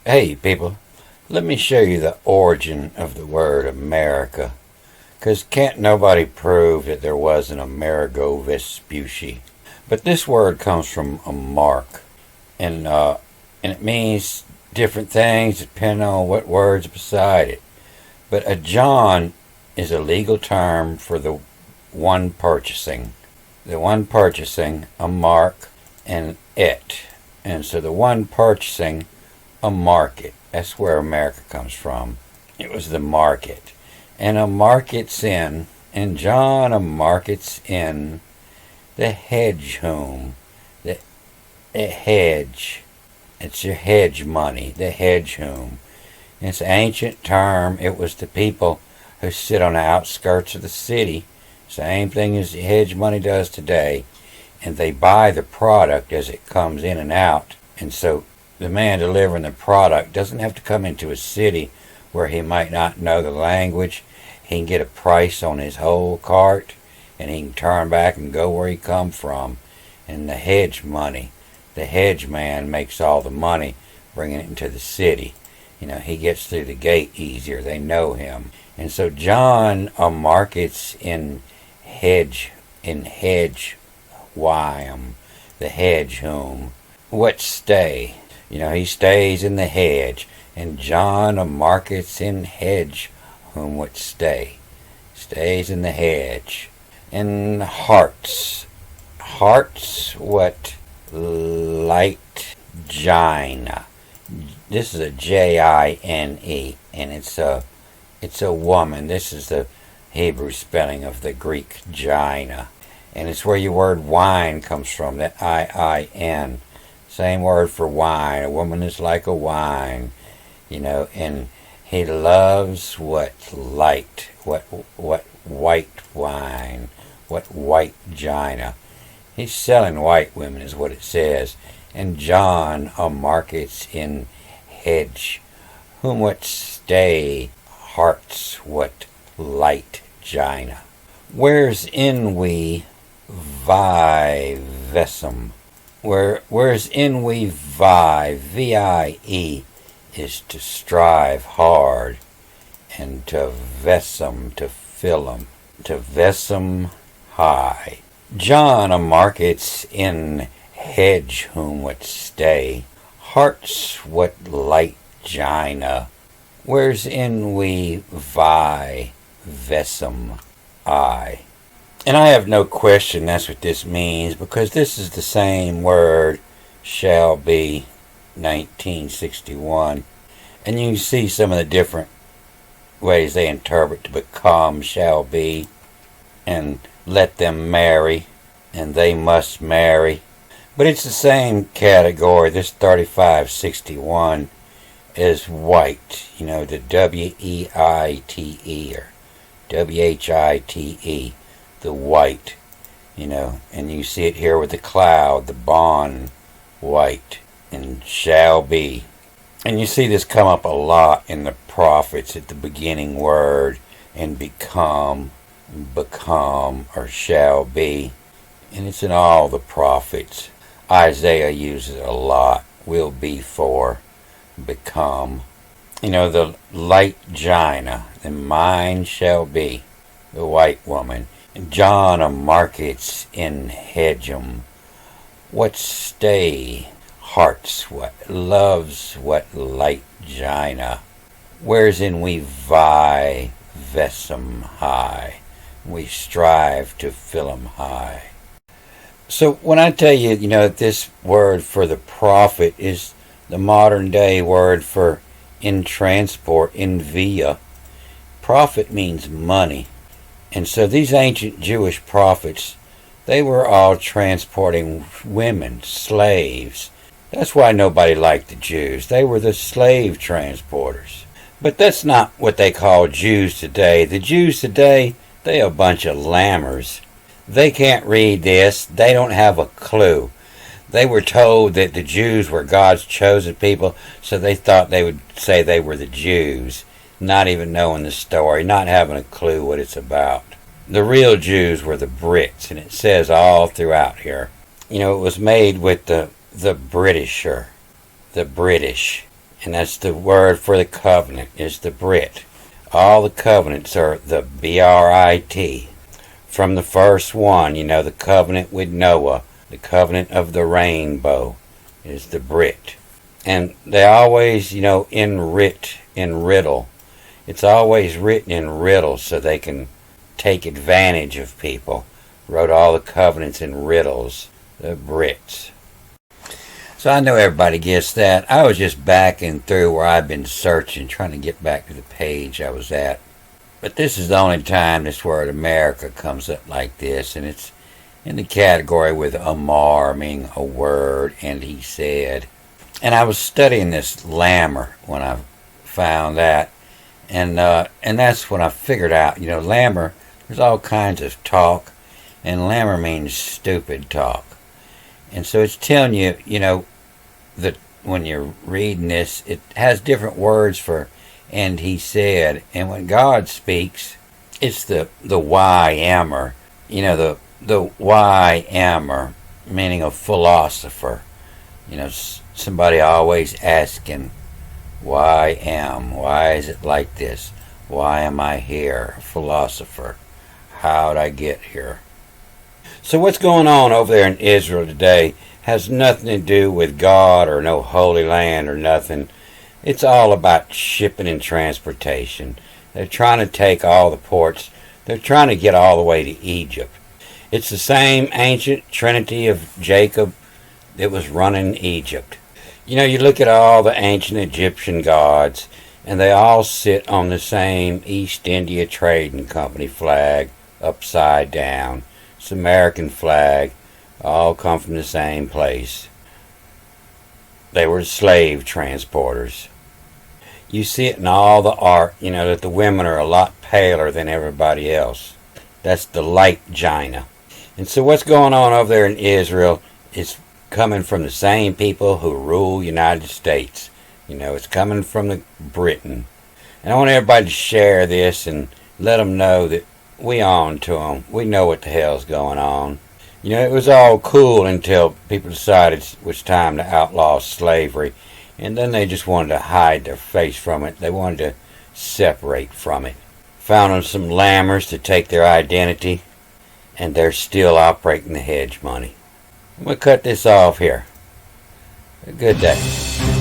Hey, people, let me show you the origin of the word America. Because can't nobody prove that there was an Amerigo Vespucci. But this word comes from a mark, and it means different things depending on what word's beside it. But a John is a legal term for the one purchasing. The one purchasing, a mark, and it. And so the one purchasing, a market. That's where America comes from. It was the market. And a market's in, and John, a market's in the hedge home. The hedge. It's your hedge money, the hedge home. It's an ancient term. It was the people who sit on the outskirts of the city. Same thing as the hedge money does today. And they buy the product as it comes in and out. And so the man delivering the product doesn't have to come into a city where he might not know the language. He can get a price on his whole cart, and he can turn back and go where he come from. And the hedge money, the hedge man makes all the money, bringing it into the city. He gets through the gate easier. They know him. And so John markets in hedge Wyam, the hedge home. What stay? He stays in the hedge. And John markets in hedge whom what stay. Stays in the hedge. And hearts. Hearts what light gina. This is a Jine, and it's a woman. This is the Hebrew spelling of the Greek gina. And it's where your word wine comes from, that IIN. Same word for wine. A woman is like a wine, and he loves what light, what white wine, what white gina. He's selling white women is what it says. And John markets in hedge, whom what stay, hearts what light gina. Where's in we vi vesum? Where's in we vi, VIE, is to strive hard, and to vesum, to fill 'em, to vesum high. John markets in hedge whom what stay, hearts what light gina. Where's in we vi vesum I? And I have no question that's what this means, because this is the same word, shall be, 1961. And you can see some of the different ways they interpret to become, shall be, and let them marry, and they must marry. But it's the same category, this 3561, as white, the WEITE or WHITE, the white, and you see it here with the cloud, the bond, white, and shall be. And you see this come up a lot in the prophets at the beginning word, and become, or shall be. And it's in all the prophets. Isaiah uses it a lot. Will be for, become. The light gina, the mine shall be, the white woman. John markets in hedgem, what stay, hearts what loves, what light gina. Where's in we vi vesum high, we strive to fill 'em high. So when I tell you, that this word for the prophet is the modern day word for in transport, in via, prophet means money. And so these ancient Jewish prophets, they were all transporting women, slaves. That's why nobody liked the Jews. They were the slave transporters. But that's not what they call Jews today. The Jews today, they are a bunch of lammers. They can't read this. They don't have a clue. They were told that the Jews were God's chosen people, so they thought they would say they were the Jews, not even knowing the story, not having a clue what it's about. The real Jews were the Brits, and it says all throughout here. It was made with the Britisher, the British, And that's the word for the covenant, is the Brit. All the covenants are the B-R-I-T. From the first one, the covenant with Noah, the covenant of the rainbow, is the Brit. And they always, in riddle. It's always written in riddles so they can take advantage of people. Wrote all the covenants in riddles, the Brits. So I know everybody gets that. I was just backing through where I've been searching, trying to get back to the page I was at. But this is the only time this word America comes up like this, and it's in the category with Amar, meaning a word, and he said. And I was studying this Lammer when I found that, and that's when I figured out, Lammer, there's all kinds of talk, and Lammer means stupid talk. And so it's telling you, that when you're reading this, it has different words for and he said. And when God speaks, it's the why-ammer, the why-ammer, meaning a philosopher. Somebody always asking, why is it like this? Why am I here? A philosopher. How'd I get here? So what's going on over there in Israel today has nothing to do with God or no Holy Land or nothing. It's all about shipping and transportation. They're trying to take all the ports. They're trying to get all the way to Egypt. It's the same ancient trinity of Jacob that was running Egypt. You look at all the ancient Egyptian gods, and they all sit on the same East India Trading Company flag, upside down. It's the American flag. All come from the same place. They were slave transporters. You see it in all the art, that the women are a lot paler than everybody else. That's the light Gina. And so what's going on over there in Israel is coming from the same people who rule United States. It's coming from the Britain. And I want everybody to share this and let them know that we on to them. We know what the hell's going on. It was all cool until people decided it was time to outlaw slavery. And then they just wanted to hide their face from it. They wanted to separate from it. Found them some lammers to take their identity. And they're still operating the hedge money. I'm going to cut this off here. Good day.